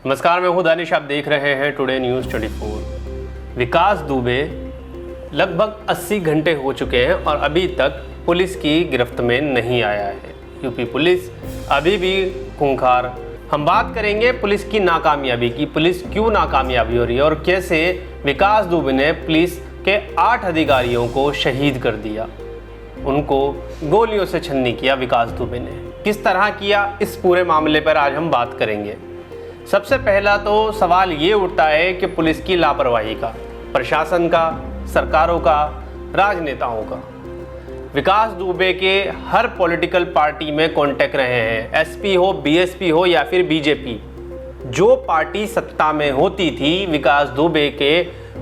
नमस्कार, मैं हूं दानिश। आप देख रहे हैं टुडे न्यूज़ 24। विकास दुबे लगभग 80 घंटे हो चुके हैं और अभी तक पुलिस की गिरफ्त में नहीं आया है। यूपी पुलिस अभी भी खूंखार। हम बात करेंगे पुलिस की नाकामयाबी की। पुलिस क्यों नाकामयाबी हो रही है और कैसे विकास दुबे ने पुलिस के 8 अधिकारियों को शहीद कर दिया, उनको गोलियों से छन्नी किया। विकास दुबे ने किस तरह किया, इस पूरे मामले पर आज हम बात करेंगे। सबसे पहला तो सवाल ये उठता है कि पुलिस की लापरवाही का, प्रशासन का, सरकारों का, राजनेताओं का। विकास दुबे के हर पॉलिटिकल पार्टी में कांटेक्ट रहे हैं, एसपी हो, बीएसपी हो या फिर बीजेपी। जो पार्टी सत्ता में होती थी, विकास दुबे के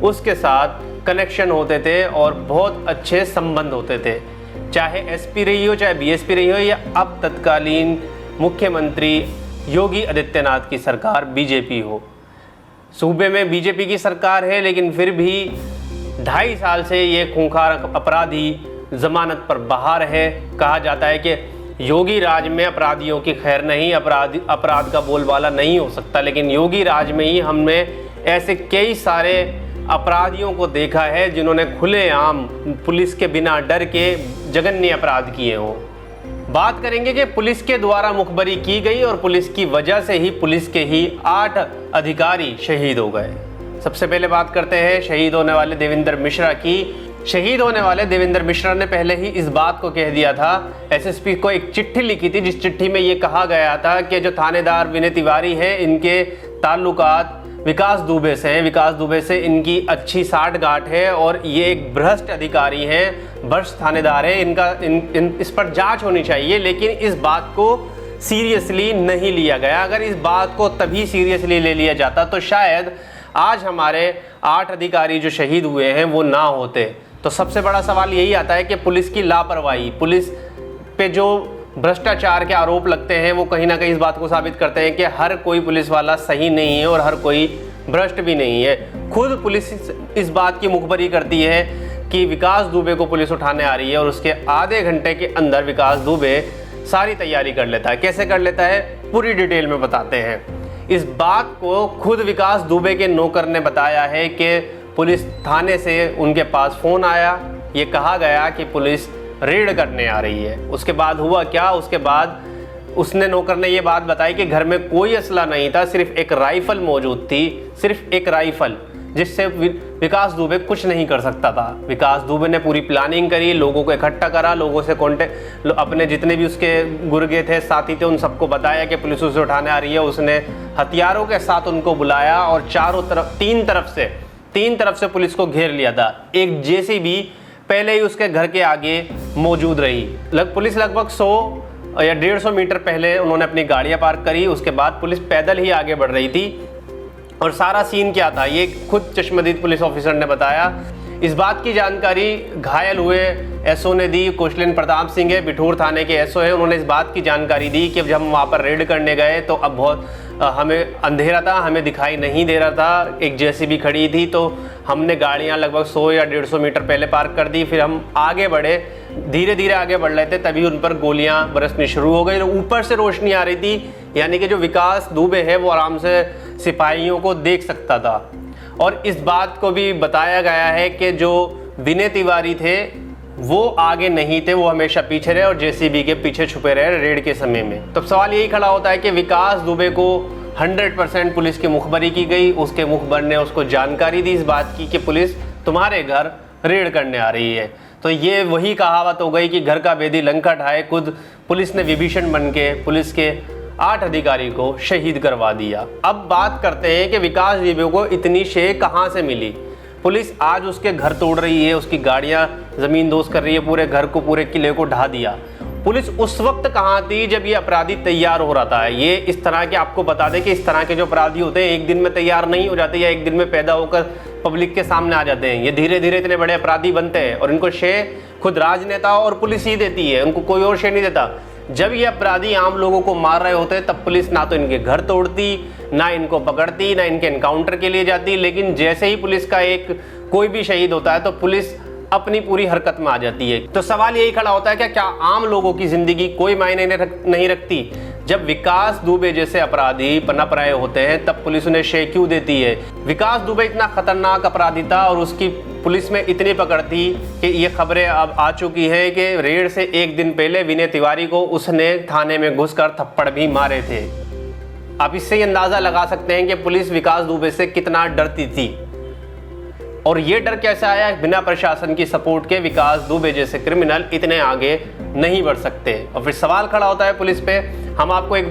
उसके साथ कनेक्शन होते थे और बहुत अच्छे संबंध होते थे। चाहे एसपी रही हो, चाहे बीएसपी रही हो या अब तत्कालीन मुख्यमंत्री योगी आदित्यनाथ की सरकार बीजेपी हो। सूबे में बीजेपी की सरकार है, लेकिन फिर भी 2.5 साल से ये खूंखार अपराधी जमानत पर बाहर है। कहा जाता है कि योगी राज में अपराधियों की खैर नहीं, अपराध का बोलबाला नहीं हो सकता, लेकिन योगी राज में ही हमने ऐसे कई सारे अपराधियों को देखा है जिन्होंने खुलेआम पुलिस के बिना डर के जघन्य अपराध किए हों। बात करेंगे कि पुलिस के द्वारा मुखबरी की गई और पुलिस की वजह से ही पुलिस के ही 8 अधिकारी शहीद हो गए। सबसे पहले बात करते हैं शहीद होने वाले देवेंद्र मिश्रा की। शहीद होने वाले देवेंद्र मिश्रा ने पहले ही इस बात को कह दिया था, एसएसपी को एक चिट्ठी लिखी थी, जिस चिट्ठी में ये कहा गया था कि जो थानेदार विनय तिवारी है, इनके ताल्लुकात विकास दुबे से हैं, विकास दुबे से इनकी अच्छी साठगांठ है और ये एक भ्रष्ट अधिकारी हैं, भ्रष्ट थानेदार है, इस पर जांच होनी चाहिए। लेकिन इस बात को सीरियसली नहीं लिया गया। अगर इस बात को तभी सीरियसली ले लिया जाता तो शायद आज हमारे 8 अधिकारी जो शहीद हुए हैं वो ना होते। तो सबसे बड़ा सवाल यही आता है कि पुलिस की लापरवाही, पुलिस पे जो भ्रष्टाचार के आरोप लगते हैं वो कहीं ना कहीं इस बात को साबित करते हैं कि हर कोई पुलिस वाला सही नहीं है और हर कोई भ्रष्ट भी नहीं है। खुद पुलिस इस बात की मुखबरी करती है कि विकास दुबे को पुलिस उठाने आ रही है और उसके आधे घंटे के अंदर विकास दुबे सारी तैयारी कर लेता है। कैसे कर लेता है, पूरी डिटेल में बताते हैं। इस बात को खुद विकास दुबे के नौकर ने बताया है कि पुलिस थाने से उनके पास फ़ोन आया, ये कहा गया कि पुलिस रेड करने आ रही है। उसके बाद हुआ क्या, उसके बाद उसने नौकर ने ये बात बताई कि घर में कोई असला नहीं था, सिर्फ एक राइफल मौजूद थी, सिर्फ एक राइफल, जिससे विकास दुबे कुछ नहीं कर सकता था। विकास दुबे ने पूरी प्लानिंग करी, लोगों को इकट्ठा करा, लोगों से कॉन्टेक्ट, अपने जितने भी उसके गुर्गे थे, साथी थे, उन सबको बताया कि पुलिस उसे उठाने आ रही है। उसने हथियारों के साथ उनको बुलाया और चारों तरफ, तीन तरफ से पुलिस को घेर लिया था। एक जेसीबी पहले ही उसके घर के आगे मौजूद रही। पुलिस लगभग 100 या 150 मीटर पहले उन्होंने अपनी गाड़ियां पार्क करी। उसके बाद पुलिस पैदल ही आगे बढ़ रही थी। और सारा सीन क्या था, ये खुद चश्मदीद पुलिस ऑफिसर ने बताया। इस बात की जानकारी घायल हुए एसओ ने दी। कौशलेंद्र प्रताप सिंह है, बिठूर थाने के एसओ है। उन्होंने इस बात की जानकारी दी कि जब हम वहाँ पर रेड करने गए तो अब बहुत हमें अंधेरा था, हमें दिखाई नहीं दे रहा था, एक जेसीबी खड़ी थी, तो हमने गाड़ियाँ लगभग 100 या 150 मीटर पहले पार्क कर दी। फिर हम आगे बढ़े, धीरे धीरे आगे बढ़ रहे थे, तभी उन पर गोलियाँ बरसनी शुरू हो गई। ऊपर से रोशनी आ रही थी, यानी कि जो विकास दुबे है वो आराम से सिपाहियों को देख सकता था। और इस बात को भी बताया गया है कि जो विनय तिवारी थे वो आगे नहीं थे, वो हमेशा पीछे रहे और जेसीबी के पीछे छुपे रहे रेड के समय में। तो सवाल यही खड़ा होता है कि विकास दुबे को 100% पुलिस की मुखबरी की गई, उसके मुखबर ने उसको जानकारी दी इस बात की कि पुलिस तुम्हारे घर रेड करने आ रही है। तो ये वही कहावत हो गई कि घर का भेदी लंका ढाए। खुद पुलिस ने विभीषण बन के पुलिस के 8 अधिकारी को शहीद करवा दिया। अब बात करते हैं कि विकास दुबे को इतनी शे कहाँ से मिली। पुलिस आज उसके घर तोड़ रही है, उसकी गाड़ियां जमींदोज कर रही है, पूरे घर को, पूरे किले को ढा दिया। पुलिस उस वक्त कहाँ थी जब ये अपराधी तैयार हो रहा था। ये इस तरह के, आपको बता दें कि इस तरह के जो अपराधी होते हैं एक दिन में तैयार नहीं हो जाते या एक दिन में पैदा होकर पब्लिक के सामने आ जाते हैं। ये धीरे धीरे इतने बड़े अपराधी बनते हैं और इनको श्रेय खुद राजनेता और पुलिस ही देती है, उनको कोई और श्रेय नहीं देता। जब ये अपराधी आम लोगों को मार रहे होते तब पुलिस ना तो इनके घर तोड़ती, ना इनको पकड़ती, ना इनके एनकाउंटर के लिए जाती। लेकिन जैसे ही पुलिस का एक कोई भी शहीद होता है तो पुलिस अपनी पूरी हरकत में आ जाती है। तो सवाल यही खड़ा होता है कि क्या आम लोगों की जिंदगी कोई मायने नहीं रखती? जब विकास दुबे जैसे अपराधी पनप रहे होते हैं तब पुलिस उन्हें शे क्यों देती है? विकास दुबे इतना खतरनाक अपराधी था और उसकी पुलिस में इतनी पकड़ थी कि ये खबरें अब आ चुकी हैं कि रेड से एक दिन पहले विनय तिवारी को उसने थाने में घुसकर थप्पड़ भी मारे थे। आप इससे ही अंदाजा लगा सकते हैं कि पुलिस विकास दुबे से कितना डरती थी। और ये डर कैसे आया? बिना प्रशासन की सपोर्ट के विकास दुबे जैसे क्रिमिनल इतने आगे नहीं बढ़ सकते। और फिर सवाल खड़ा होता है पुलिस पे। हम आपको एक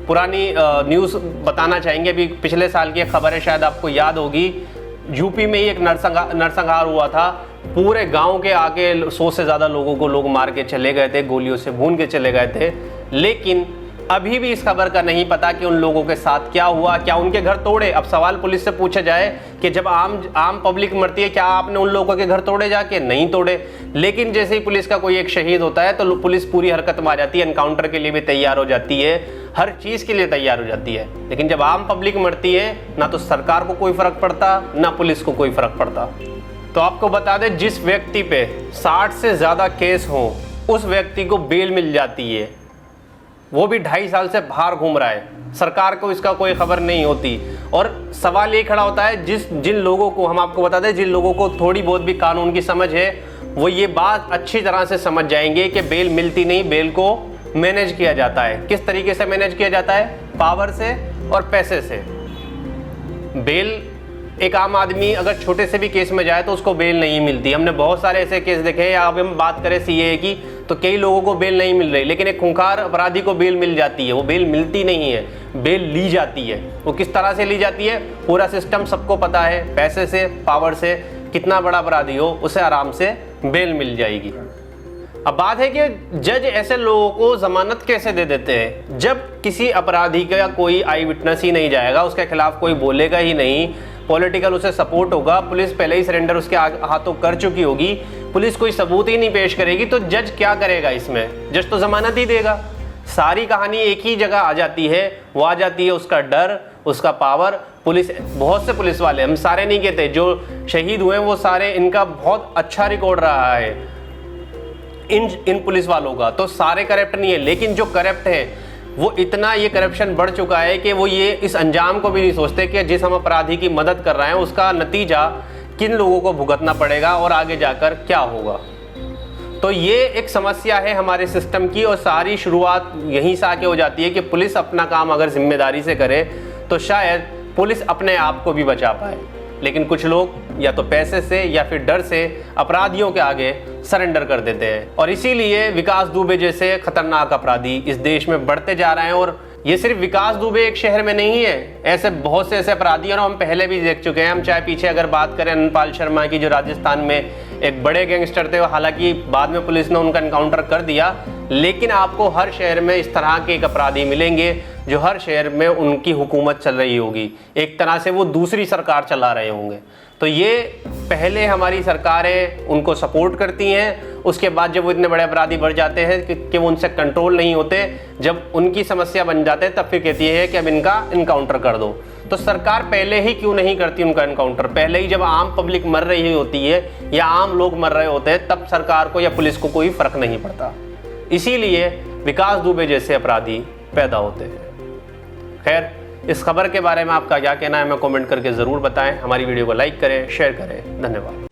पुरानी न्यूज़ बताना चाहेंगे। अभी पिछले साल की खबर है, शायद आपको याद होगी। यूपी में ही एक नरसंहार हुआ था। पूरे गांव के आगे 100 से ज़्यादा लोगों को लोग मार के चले गए थे, गोलियों से भून के चले गए थे। लेकिन अभी भी इस खबर का नहीं पता कि उन लोगों के साथ क्या हुआ, क्या उनके घर तोड़े। अब सवाल पुलिस से पूछा जाए कि जब आम पब्लिक मरती है, क्या आपने उन लोगों के घर तोड़े जाके? नहीं तोड़े। लेकिन जैसे ही पुलिस का कोई एक शहीद होता है तो पुलिस पूरी हरकत में आ जाती है, एनकाउंटर के लिए भी तैयार हो जाती है, हर चीज़ के लिए तैयार हो जाती है। लेकिन जब आम पब्लिक मरती है, ना तो सरकार को कोई फर्क पड़ता, ना पुलिस को कोई फर्क पड़ता। तो आपको बता दें, जिस व्यक्ति पे 60 से ज़्यादा केस हो उस व्यक्ति को बेल मिल जाती है, वो भी 2.5 साल से बाहर घूम रहा है, सरकार को इसका कोई खबर नहीं होती। और सवाल ये खड़ा होता है, जिन लोगों को, हम आपको बता दें, जिन लोगों को थोड़ी बहुत भी कानून की समझ है वो ये बात अच्छी तरह से समझ जाएंगे कि बेल मिलती नहीं, बेल को मैनेज किया जाता है। किस तरीके से मैनेज किया जाता है? पावर से और पैसे से। बेल, एक आम आदमी अगर छोटे से भी केस में जाए तो उसको बेल नहीं मिलती। हमने बहुत सारे ऐसे केस देखे हैं। अब हम बात करें सीए की तो कई लोगों को बेल नहीं मिल रही, लेकिन एक खूंखार अपराधी को बेल मिल जाती है। वो बेल मिलती नहीं है, बेल ली जाती है। वो किस तरह से ली जाती है? पूरा सिस्टम सबको पता है। पैसे से, पावर से, कितना बड़ा अपराधी हो उसे आराम से बेल मिल जाएगी। अब बात है कि जज ऐसे लोगों को जमानत कैसे दे देते हैं? जब किसी अपराधी का कोई आई विटनेस ही नहीं जाएगा, उसके खिलाफ कोई बोलेगा ही नहीं, पॉलिटिकल उसे सपोर्ट होगा, पुलिस पहले ही सरेंडर उसके हाथों कर चुकी होगी, पुलिस कोई सबूत ही नहीं पेश करेगी, तो जज क्या करेगा इसमें? जज तो जमानत ही देगा। सारी कहानी एक ही जगह आ जाती है। वो आ जाती है उसका डर, उसका पावर। पुलिस, बहुत से पुलिस वाले, हम सारे नहीं कहते, जो शहीद हुए वो सारे, इनका बहुत अच्छा रिकॉर्ड रहा है इन पुलिस वालों का। तो सारे करप्ट नहीं है, लेकिन जो करप्ट है वो इतना, ये करप्शन बढ़ चुका है कि वो ये इस अंजाम को भी नहीं सोचते कि जिस हम अपराधी की मदद कर रहे हैं उसका नतीजा किन लोगों को भुगतना पड़ेगा और आगे जाकर क्या होगा। तो ये एक समस्या है हमारे सिस्टम की, और सारी शुरुआत यहीं से आके हो जाती है कि पुलिस अपना काम अगर जिम्मेदारी से करे तो शायद पुलिस अपने आप को भी बचा पाए। लेकिन कुछ लोग या तो पैसे से या फिर डर से अपराधियों के आगे सरेंडर कर देते हैं, और इसीलिए विकास दुबे जैसे खतरनाक अपराधी इस देश में बढ़ते जा रहे हैं। और ये सिर्फ विकास दुबे एक शहर में नहीं है, ऐसे बहुत से ऐसे अपराधी हैं, हम पहले भी देख चुके हैं। हम चाहे पीछे अगर बात करें अनपाल शर्मा की, जो राजस्थान में एक बड़े गैंगस्टर थे, हालांकि बाद में पुलिस ने उनका एनकाउंटर कर दिया, लेकिन आपको हर शहर में इस तरह के एक अपराधी मिलेंगे जो हर शहर में उनकी हुकूमत चल रही होगी, एक तरह से वो दूसरी सरकार चला रहे होंगे। तो ये पहले हमारी सरकारें उनको सपोर्ट करती हैं, उसके बाद जब वो इतने बड़े अपराधी बढ़ जाते हैं कि वो उनसे कंट्रोल नहीं होते, जब उनकी समस्या बन जाते हैं, तब फिर कहती है कि अब इनका इनकाउंटर कर दो। तो सरकार पहले ही क्यों नहीं करती उनका इनकाउंटर? पहले ही जब आम पब्लिक मर रही होती है या आम लोग मर रहे होते हैं, तब सरकार को या पुलिस को कोई फर्क नहीं पड़ता। इसीलिए विकास दुबे जैसे अपराधी पैदा होते हैं। खैर, इस खबर के बारे में आपका क्या कहना है, हमें कमेंट करके ज़रूर बताएं। हमारी वीडियो को लाइक करें, शेयर करें। धन्यवाद।